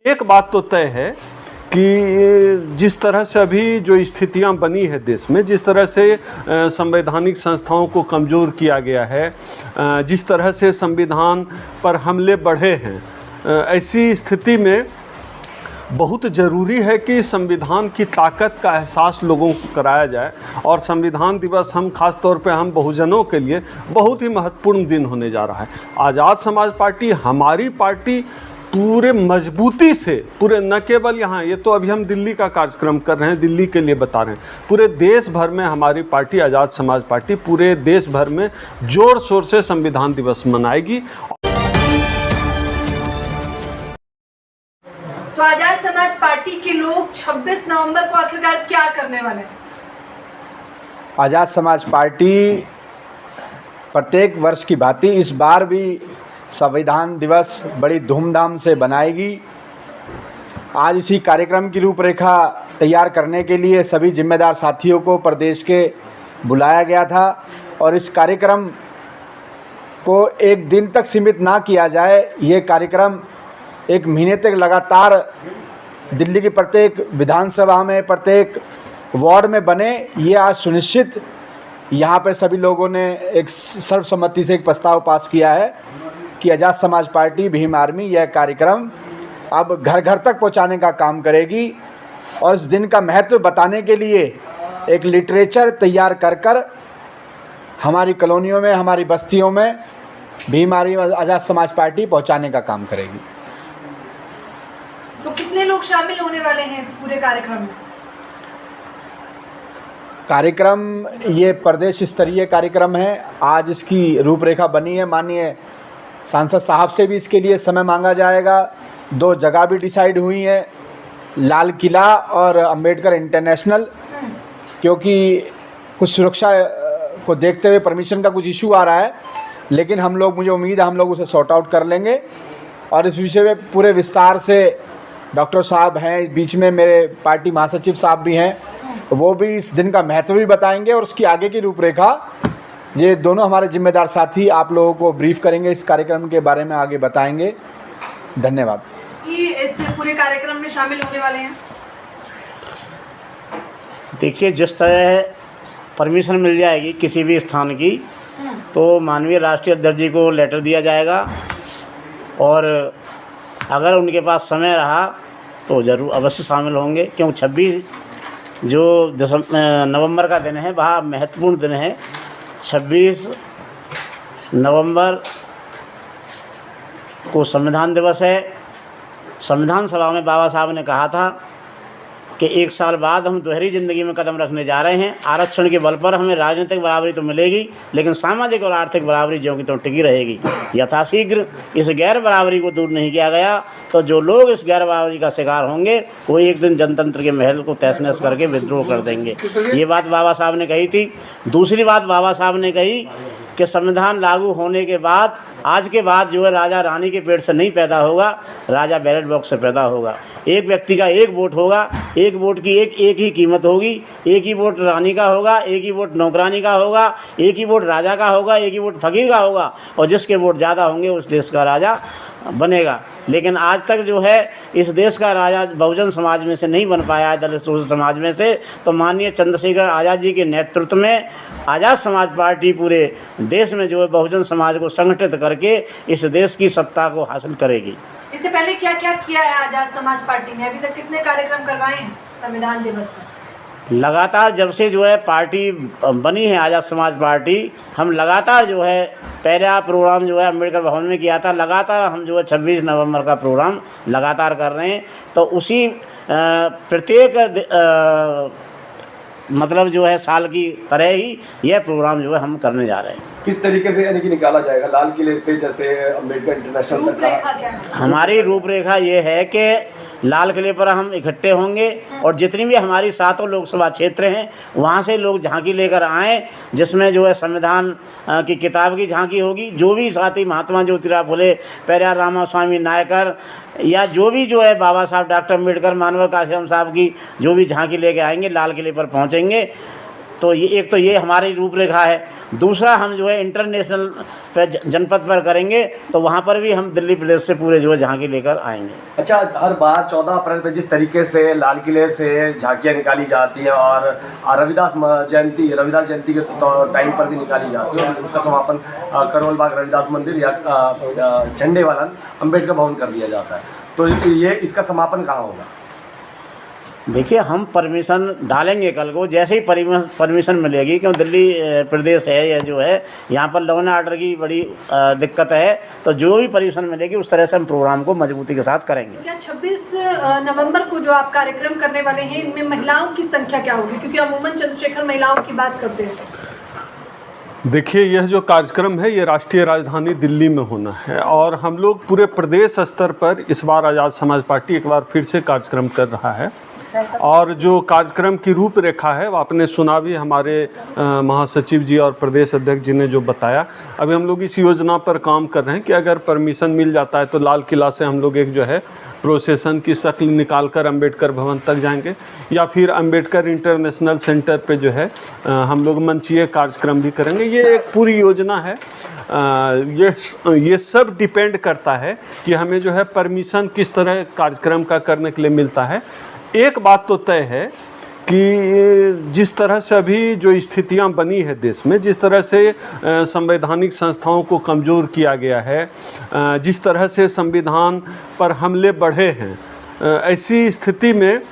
एक बात तो तय है कि जिस तरह से अभी जो स्थितियां बनी है देश में, जिस तरह से संवैधानिक संस्थाओं को कमज़ोर किया गया है, जिस तरह से संविधान पर हमले बढ़े हैं, ऐसी स्थिति में बहुत ज़रूरी है कि संविधान की ताकत का एहसास लोगों को कराया जाए। और संविधान दिवस हम खास तौर पे हम बहुजनों के लिए बहुत ही महत्वपूर्ण दिन होने जा रहा है। आज़ाद समाज पार्टी, हमारी पार्टी पूरे मजबूती से, पूरे न केवल यहाँ, ये तो अभी हम दिल्ली का कार्यक्रम कर रहे हैं, दिल्ली के लिए बता रहे हैं, पूरे देश भर में हमारी पार्टी आज़ाद समाज पार्टी पूरे देश भर में ज़ोर शोर से संविधान दिवस मनाएगी। तो आजाद समाज पार्टी के लोग 26 नवंबर को आखिरकार क्या करने वाले हैं? आज़ाद समाज पार्टी प्रत्येक वर्ष की भांति इस बार भी संविधान दिवस बड़ी धूमधाम से बनाएगी। आज इसी कार्यक्रम की रूपरेखा तैयार करने के लिए सभी जिम्मेदार साथियों को प्रदेश के बुलाया गया था और इस कार्यक्रम को एक दिन तक सीमित ना किया जाए। ये कार्यक्रम एक महीने तक लगातार दिल्ली की प्रत्येक विधानसभा में, प्रत्येक वार्ड में बने, ये आज सुनिश्चित यहाँ पे सभी लोगों ने एक सर्वसम्मति से एक प्रस्ताव पास किया है कि आज़ाद समाज पार्टी भीम आर्मी यह कार्यक्रम अब घर घर तक पहुँचाने का काम करेगी। और इस दिन का महत्व बताने के लिए एक लिटरेचर तैयार कर हमारी कॉलोनियों में, हमारी बस्तियों में भीम आर्मी आज़ाद समाज पार्टी पहुँचाने का काम करेगी। तो कितने लोग शामिल होने वाले हैं इस पूरे कार्यक्रम में? कार्यक्रम ये प्रदेश स्तरीय कार्यक्रम है। आज इसकी रूपरेखा बनी है, माननीय सांसद साहब से भी इसके लिए समय मांगा जाएगा। 2 जगह भी डिसाइड हुई हैं, लाल किला और अंबेडकर इंटरनेशनल, क्योंकि कुछ सुरक्षा को देखते हुए परमिशन का कुछ इशू आ रहा है, लेकिन हम लोग, मुझे उम्मीद है हम लोग उसे सॉर्ट आउट कर लेंगे। और इस विषय में पूरे विस्तार से डॉक्टर साहब हैं, बीच में मेरे पार्टी महासचिव साहब भी हैं, वो भी इस दिन का महत्व भी बताएंगे और उसकी आगे की रूपरेखा ये दोनों हमारे जिम्मेदार साथी आप लोगों को ब्रीफ करेंगे, इस कार्यक्रम के बारे में आगे बताएंगे। धन्यवाद। इस पूरे कार्यक्रम में शामिल होने वाले हैं? देखिए, जिस तरह परमिशन मिल जाएगी किसी भी स्थान की, तो माननीय राष्ट्रीय अध्यक्ष जी को लेटर दिया जाएगा और अगर उनके पास समय रहा तो ज़रूर अवश्य शामिल होंगे, क्योंकि 26 जो नवंबर का दिन है वह महत्वपूर्ण दिन है। 26 नवंबर को संविधान दिवस है। संविधान सभा में बाबा साहब ने कहा था कि 1 साल बाद हम दोहरी ज़िंदगी में कदम रखने जा रहे हैं। आरक्षण के बल पर हमें राजनीतिक बराबरी तो मिलेगी, लेकिन सामाजिक और आर्थिक बराबरी ज्यों की त्यों टिकी रहेगी। यथाशीघ्र इस गैर बराबरी को दूर नहीं किया गया तो जो लोग इस गैर बराबरी का शिकार होंगे वो एक दिन जनतंत्र के महल को तहस नहस करके विद्रोह कर देंगे। ये बात बाबा साहब ने कही थी। दूसरी बात बाबा साहब ने कही कि संविधान लागू होने के बाद, आज के बाद जो है राजा रानी के पेट से नहीं पैदा होगा, राजा बैलेट बॉक्स से पैदा होगा। एक व्यक्ति का एक वोट होगा, एक वोट की एक ही कीमत होगी। एक ही वोट रानी का होगा, एक ही वोट नौकरानी का होगा, एक ही वोट राजा का होगा, एक ही वोट फकीर का होगा, और जिसके वोट ज़्यादा होंगे उस देश का राजा बनेगा। लेकिन आज तक जो है इस देश का राजा बहुजन समाज में से नहीं बन पाया है, दलित शोषित समाज में से। तो माननीय चंद्रशेखर आज़ाद जी के नेतृत्व में आज़ाद समाज पार्टी पूरे देश में जो है बहुजन समाज को संगठित करके इस देश की सत्ता को हासिल करेगी। इससे पहले क्या क्या किया है आजाद समाज पार्टी ने? अभी तक कितने कार्यक्रम करवाए हैं संविधान दिवस पर? लगातार जब से जो है पार्टी बनी है आज़ाद समाज पार्टी, हम लगातार जो है पहला प्रोग्राम जो है अम्बेडकर भवन में किया था, लगातार हम जो है 26 नवंबर का प्रोग्राम लगातार कर रहे हैं। तो उसी प्रत्येक मतलब जो है साल की तरह ही यह प्रोग्राम जो है हम करने जा रहे हैं। किस तरीके से यानी कि निकाला जाएगा लाल किले से, जैसे अम्बेडकर इंटरनेशनल तक? हमारी रूपरेखा ये है कि लाल किले पर हम इकट्ठे होंगे और जितनी भी हमारी 7 लोकसभा क्षेत्र हैं वहाँ से लोग झांकी लेकर आएँ, जिसमें जो है संविधान की किताब की झांकी होगी। जो भी साथी महात्मा ज्योतिराव फुले, पेरियार रामास्वामी नायकर, या जो भी जो है बाबा साहब डॉक्टर अम्बेडकर, मानवर कासिम साहब की जो भी झांकी लेके आएंगे लाल किले पर पहुँचेंगे। तो ये एक तो ये हमारी रूपरेखा है। दूसरा, हम जो है इंटरनेशनल पे जनपद पर करेंगे, तो वहाँ पर भी हम दिल्ली प्रदेश से पूरे जो है झांकी लेकर आएंगे। अच्छा, हर बार 14 अप्रैल पे जिस तरीके से लाल किले से झांकियाँ निकाली जाती है और रविदास जयंती के टाइम पर भी निकाली जाती है, उसका समापन करोल बाग रविदास मंदिर या झंडे वाला अम्बेडकर भवन कर दिया जाता है, तो ये इसका समापन कहाँ होगा? देखिए, हम परमिशन डालेंगे कल को, जैसे ही परमिशन मिलेगी, क्यों दिल्ली प्रदेश है ये जो है, यहाँ पर लॉ एंड ऑर्डर की बड़ी दिक्कत है, तो जो भी परमिशन मिलेगी उस तरह से हम प्रोग्राम को मजबूती के साथ करेंगे। क्या 26 नवंबर को जो आप कार्यक्रम करने वाले हैं, इनमें महिलाओं की संख्या क्या होगी, क्योंकि अमूमन चंद्रशेखर महिलाओं की बात करते हैं? देखिए, यह जो कार्यक्रम है ये राष्ट्रीय राजधानी दिल्ली में होना है और हम लोग पूरे प्रदेश स्तर पर इस बार आज़ाद समाज पार्टी एक बार फिर से कार्यक्रम कर रहा है और जो कार्यक्रम की रूपरेखा है वो आपने सुना भी, हमारे महासचिव जी और प्रदेश अध्यक्ष जी ने जो बताया। अभी हम लोग इस योजना पर काम कर रहे हैं कि अगर परमिशन मिल जाता है तो लाल किला से हम लोग एक जो है प्रोसेसन की शक्ल निकालकर अंबेडकर भवन तक जाएंगे या फिर अंबेडकर इंटरनेशनल सेंटर पे जो है हम लोग मंचीय कार्यक्रम भी करेंगे। ये एक पूरी योजना है। ये सब डिपेंड करता है कि हमें जो है परमिशन किस तरह कार्यक्रम का करने के लिए मिलता है। एक बात तो तय है कि जिस तरह से अभी जो स्थितियां बनी है देश में, जिस तरह से संवैधानिक संस्थाओं को कमज़ोर किया गया है, जिस तरह से संविधान पर हमले बढ़े हैं, ऐसी स्थिति में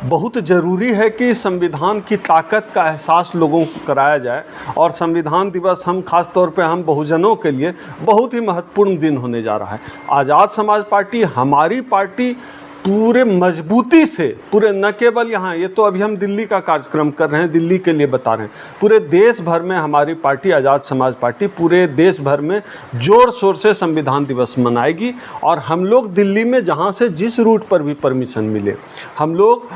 बहुत ज़रूरी है कि संविधान की ताकत का एहसास लोगों को कराया जाए और संविधान दिवस हम खास तौर पे हम बहुजनों के लिए बहुत ही महत्वपूर्ण दिन होने जा रहा है। आज़ाद समाज पार्टी, हमारी पार्टी पूरे मजबूती से, पूरे न केवल यहाँ, ये तो अभी हम दिल्ली का कार्यक्रम कर रहे हैं, दिल्ली के लिए बता रहे हैं, पूरे देश भर में हमारी पार्टी आज़ाद समाज पार्टी पूरे देश भर में ज़ोर शोर से संविधान दिवस मनाएगी और हम लोग दिल्ली में जहाँ से जिस रूट पर भी परमिशन मिले, हम लोग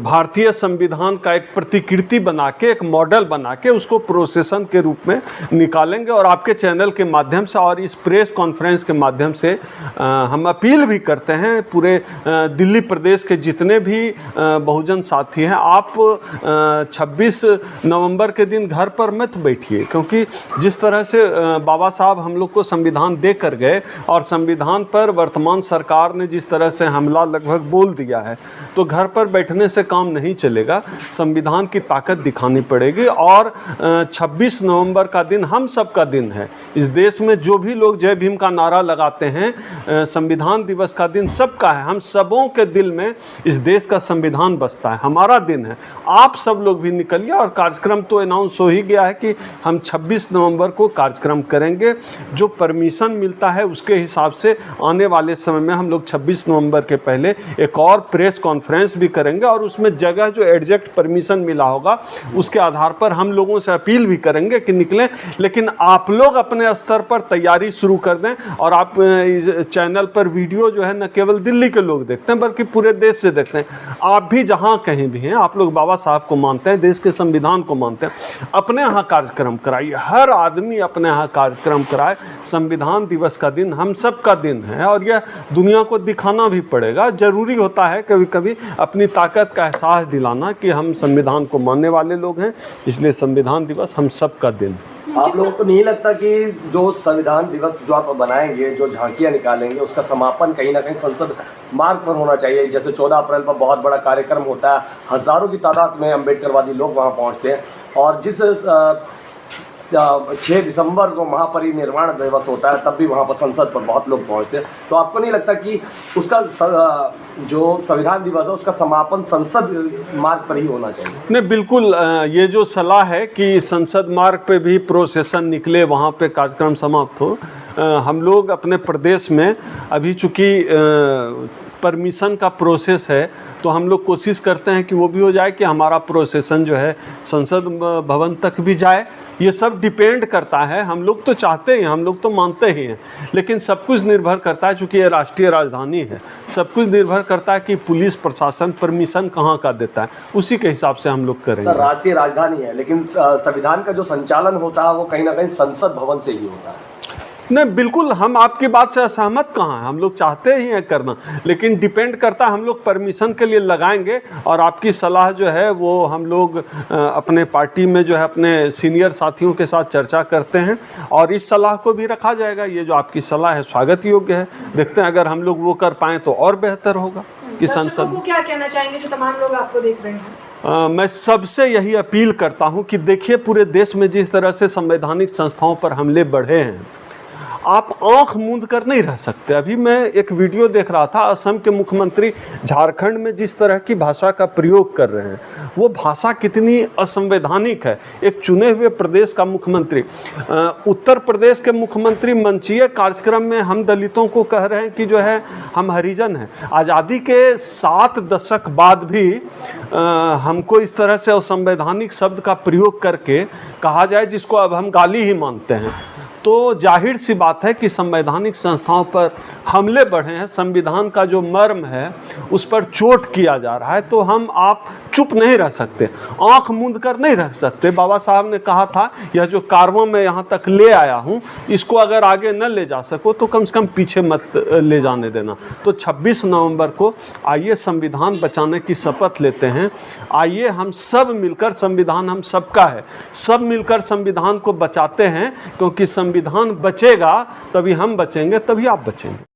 भारतीय संविधान का एक प्रतिकृति बना के, एक मॉडल बना के उसको प्रोसेसन के रूप में निकालेंगे और आपके चैनल के माध्यम से और इस प्रेस कॉन्फ्रेंस के माध्यम से हम अपील भी करते हैं पूरे दिल्ली प्रदेश के जितने भी बहुजन साथी हैं, आप 26 नवंबर के दिन घर पर मत बैठिए, क्योंकि जिस तरह से बाबा साहब हम लोग को संविधान दे कर गए और संविधान पर वर्तमान सरकार ने जिस तरह से हमला लगभग बोल दिया है, तो घर पर बैठने से काम नहीं चलेगा। संविधान की ताकत दिखानी पड़ेगी और 26 नवंबर का दिन हम सब का दिन है। इस देश में जो भी लोग जय भीम का नारा लगाते हैं, संविधान दिवस का दिन सबका है। हम सबों के दिल में इस देश का संविधान बसता है, हमारा दिन है। आप सब लोग भी निकलिए और कार्यक्रम तो अनाउंस हो ही गया है कि हम 26 नवंबर को कार्यक्रम करेंगे। जो परमिशन मिलता है उसके हिसाब से आने वाले समय में हम लोग 26 नवंबर के पहले एक और प्रेस कॉन्फ्रेंस भी करेंगे और उसमें जगह जो एग्जैक्ट परमिशन मिला होगा उसके आधार पर हम लोगों से अपील भी करेंगे कि निकलें। लेकिन आप लोग अपने स्तर पर तैयारी शुरू कर दें और आप इस चैनल पर वीडियो जो है न केवल दिल्ली के लोग देखते हैं बल्कि पूरे देश से देखते हैं। आप भी जहां कहीं भी हैं, आप लोग बाबा साहब को मानते हैं, देश के संविधान को मानते हैं, अपने यहाँ कार्यक्रम कराइए। हर आदमी अपने यहाँ कार्यक्रम कराए। संविधान दिवस का दिन हम सब का दिन है और यह दुनिया को दिखाना भी पड़ेगा। जरूरी होता है कभी कभी अपनी ताकत का एहसास दिलाना कि हम संविधान को मानने वाले लोग हैं, इसलिए संविधान दिवस हम सब का दिन है। आप लोगों को नहीं लगता कि जो संविधान दिवस जो आप बनाएंगे, जो झांकियां निकालेंगे, उसका समापन कहीं ना कहीं संसद मार्ग पर होना चाहिए? जैसे 14 अप्रैल पर बहुत बड़ा कार्यक्रम होता है, हज़ारों की तादाद में अम्बेडकरवादी लोग वहां पहुंचते हैं और जिस 6 दिसंबर को महापरिनिर्वाण दिवस होता है तब भी वहाँ पर संसद पर बहुत लोग पहुँचते हैं। तो आपको नहीं लगता कि उसका जो संविधान दिवस है उसका समापन संसद मार्ग पर ही होना चाहिए? नहीं, बिल्कुल। ये जो सलाह है कि संसद मार्ग पे भी प्रोसेसन निकले, वहाँ पे कार्यक्रम समाप्त हो, हम लोग अपने प्रदेश में अभी चूँकि परमिशन का प्रोसेस है तो हम लोग कोशिश करते हैं कि वो भी हो जाए कि हमारा प्रोसेसन जो है संसद भवन तक भी जाए। ये सब डिपेंड करता है। हम लोग तो चाहते हैं, हम लोग तो मानते ही हैं, लेकिन सब कुछ निर्भर करता है, चूँकि ये राष्ट्रीय राजधानी है, सब कुछ निर्भर करता है कि पुलिस प्रशासन परमिशन कहाँ का देता है, उसी के हिसाब से हम लोग करेंगे। सर, राष्ट्रीय राजधानी है लेकिन संविधान का जो संचालन होता है वो कहीं ना कहीं संसद भवन से ही होता है। नहीं, बिल्कुल हम आपकी बात से असहमत कहाँ हैं, हम लोग चाहते ही हैं करना, लेकिन डिपेंड करता है हम लोग परमिशन के लिए लगाएंगे और आपकी सलाह जो है वो हम लोग अपने पार्टी में जो है अपने सीनियर साथियों के साथ चर्चा करते हैं और इस सलाह को भी रखा जाएगा। ये जो आपकी सलाह है स्वागत योग्य है, देखते हैं अगर हम लोग वो कर पाएँ तो और बेहतर होगा कि संसद। को क्या कहना चाहेंगे जो तमाम लोग आपको देख रहे हैं? मैं सबसे यही अपील करता हूं कि देखिए पूरे देश में जिस तरह से संवैधानिक संस्थाओं पर हमले बढ़े हैं, आप आंख मूंद कर नहीं रह सकते। अभी मैं एक वीडियो देख रहा था, असम के मुख्यमंत्री झारखंड में जिस तरह की भाषा का प्रयोग कर रहे हैं, वो भाषा कितनी असंवैधानिक है। एक चुने हुए प्रदेश का मुख्यमंत्री, उत्तर प्रदेश के मुख्यमंत्री मंचीय कार्यक्रम में हम दलितों को कह रहे हैं कि जो है हम हरिजन हैं। आज़ादी के 7 दशक बाद भी हमको इस तरह से असंवैधानिक शब्द का प्रयोग करके कहा जाए जिसको अब हम गाली ही मानते हैं, तो जाहिर सी बात है कि संवैधानिक संस्थाओं पर हमले बढ़े हैं, संविधान का जो मर्म है उस पर चोट किया जा रहा है, तो हम आप चुप नहीं रह सकते, आंख मूंद कर नहीं रह सकते। बाबा साहब ने कहा था यह जो कारवां मैं यहाँ तक ले आया हूँ इसको अगर आगे न ले जा सको तो कम से कम पीछे मत ले जाने देना। तो 26 नवंबर को आइए संविधान बचाने की शपथ लेते हैं, आइए हम सब मिलकर, संविधान हम सबका है, सब मिलकर संविधान को बचाते हैं, क्योंकि संविधान बचेगा तभी हम बचेंगे, तभी आप बचेंगे।